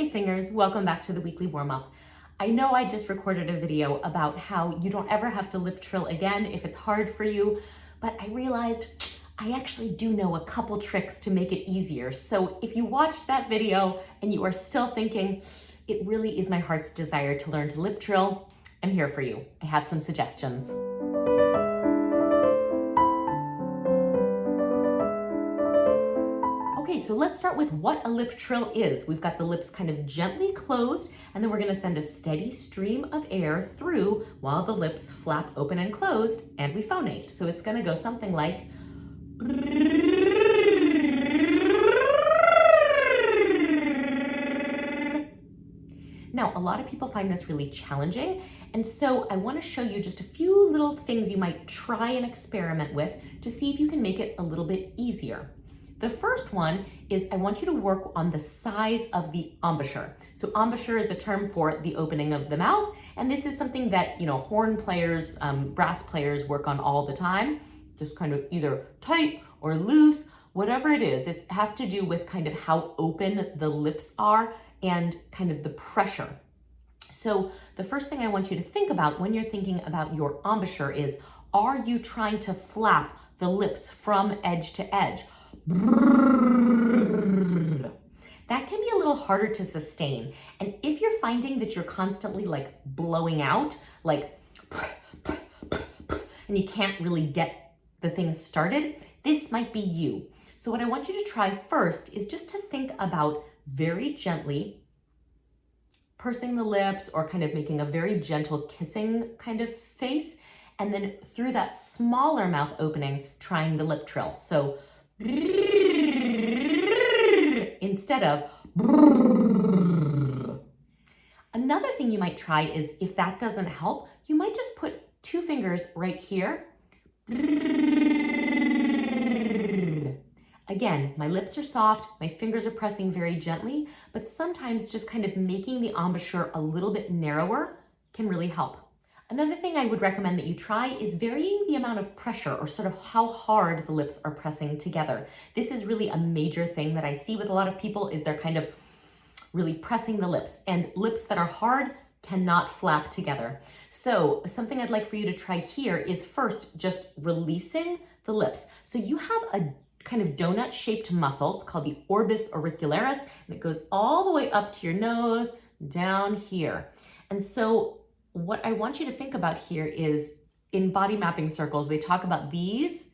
Hey singers, welcome back to the weekly warm-up. I know I just recorded a video about how you don't ever have to lip trill again if it's hard for you, but I realized I actually do know a couple tricks to make it easier. So if you watched that video and you are still thinking, it really is my heart's desire to learn to lip trill, I'm here for you. I have some suggestions. Okay, so let's start with what a lip trill is. We've got the lips kind of gently closed, and then we're gonna send a steady stream of air through while the lips flap open and closed, and we phonate. So it's gonna go something like, now, a lot of people find this really challenging, and so I want to show you just a few little things you might try and experiment with to see if you can make it a little bit easier. The first one is I want you to work on the size of the embouchure. So embouchure is a term for the opening of the mouth, and this is something that, horn players, brass players work on all the time. Just kind of either tight or loose, whatever it is. It has to do with kind of how open the lips are and kind of the pressure. So the first thing I want you to think about when you're thinking about your embouchure is, are you trying to flap the lips from edge to edge? That can be a little harder to sustain. And if you're finding that you're constantly like blowing out, like, and you can't really get the thing started, this might be you. So what I want you to try first is just to think about very gently pursing the lips or kind of making a very gentle kissing kind of face. And then through that smaller mouth opening, trying the lip trill. So instead of. Another thing you might try is, if that doesn't help, you might just put two fingers right here. Again, my lips are soft, my fingers are pressing very gently, but sometimes just kind of making the embouchure a little bit narrower can really help. Another thing I would recommend that you try is varying the amount of pressure, or sort of how hard the lips are pressing together. This is really a major thing that I see with a lot of people, is they're kind of really pressing the lips, and lips that are hard cannot flap together. So something I'd like for you to try here is first just releasing the lips. So you have a kind of donut-shaped muscle. It's called the orbis auricularis, and it goes all the way up to your nose, down here. And so what I want you to think about here is, in body mapping circles, they talk about these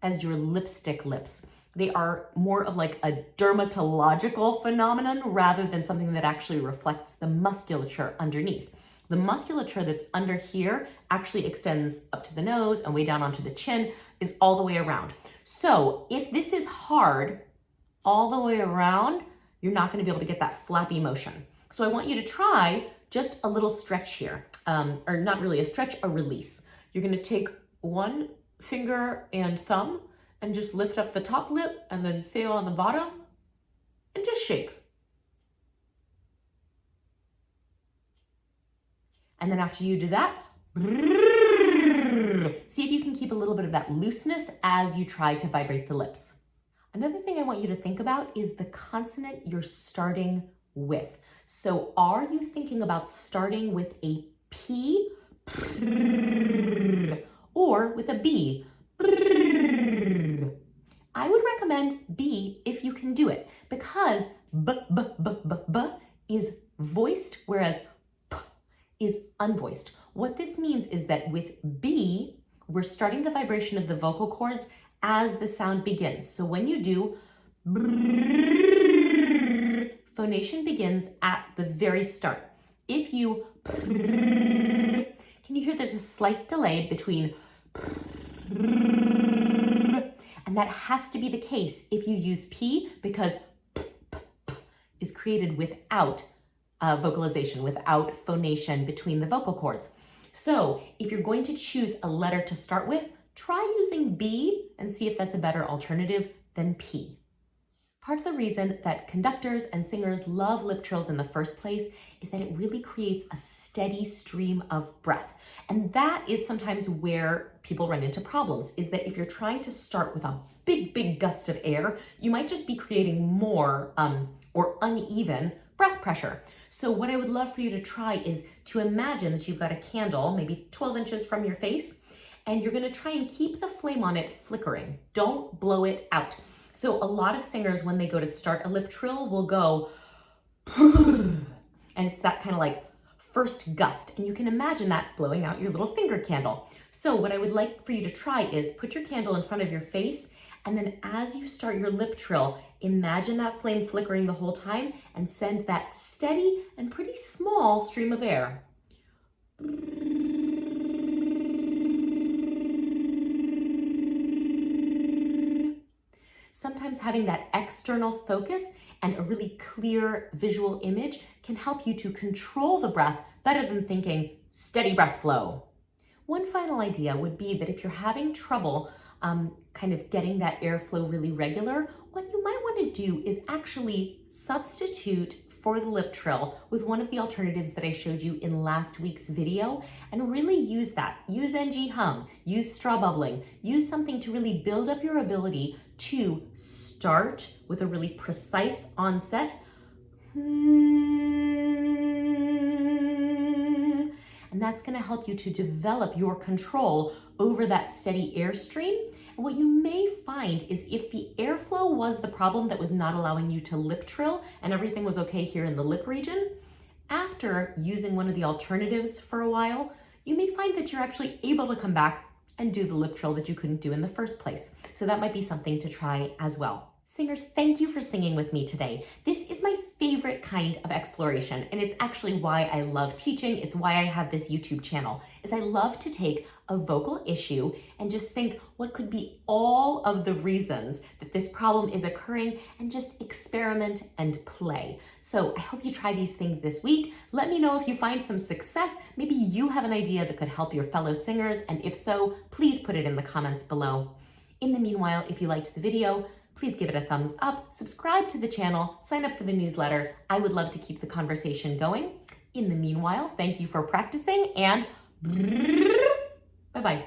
as your lipstick lips. They are more of like a dermatological phenomenon rather than something that actually reflects the musculature underneath. The musculature that's under here actually extends up to the nose and way down onto the chin, is all the way around. So if this is hard all the way around, you're not going to be able to get that flappy motion. So I want you to try just a little stretch here, or not really a stretch, a release. You're going to take one finger and thumb and just lift up the top lip and then sail on the bottom and just shake. And then after you do that, see if you can keep a little bit of that looseness as you try to vibrate the lips. Another thing I want you to think about is the consonant you're starting with. So are you thinking about starting with a P or with a B? I would recommend B if you can do it, because b is voiced, whereas p is unvoiced. What this means is that with B, we're starting the vibration of the vocal cords as the sound begins. So when you do, phonation begins at the very start. If you, can you hear there's a slight delay between, and that has to be the case if you use P, because is created without vocalization, without phonation between the vocal cords. So if you're going to choose a letter to start with, try using B and see if that's a better alternative than P. Part of the reason that conductors and singers love lip trills in the first place is that it really creates a steady stream of breath. And that is sometimes where people run into problems, is that if you're trying to start with a big gust of air, you might just be creating more or uneven breath pressure. So what I would love for you to try is to imagine that you've got a candle, maybe 12 inches from your face, and you're gonna try and keep the flame on it flickering. Don't blow it out. So a lot of singers, when they go to start a lip trill, will go, and it's that kind of like first gust. And you can imagine that blowing out your little finger candle. So what I would like for you to try is put your candle in front of your face, and then as you start your lip trill, imagine that flame flickering the whole time and send that steady and pretty small stream of air. Sometimes having that external focus and a really clear visual image can help you to control the breath better than thinking steady breath flow. One final idea would be that if you're having trouble kind of getting that airflow really regular, what you might want to do is actually substitute for the lip trill with one of the alternatives that I showed you in last week's video, and really use that. Use NG hum, use straw bubbling, use something to really build up your ability to start with a really precise onset. And that's going to help you to develop your control over that steady airstream. And what you may find is if the airflow was the problem that was not allowing you to lip trill and everything was okay here in the lip region, after using one of the alternatives for a while, you may find that you're actually able to come back and do the lip trill that you couldn't do in the first place. So that might be something to try as well. Singers, thank you for singing with me today. This is my favorite kind of exploration, and it's actually why I love teaching. It's why I have this YouTube channel, is I love to take a vocal issue and just think what could be all of the reasons that this problem is occurring and just experiment and play. So I hope you try these things this week. Let me know if you find some success. Maybe you have an idea that could help your fellow singers, and if so, please put it in the comments below. In the meanwhile, if you liked the video, please give it a thumbs up, subscribe to the channel, sign up for the newsletter. I would love to keep the conversation going. In the meanwhile, thank you for practicing, and bye-bye.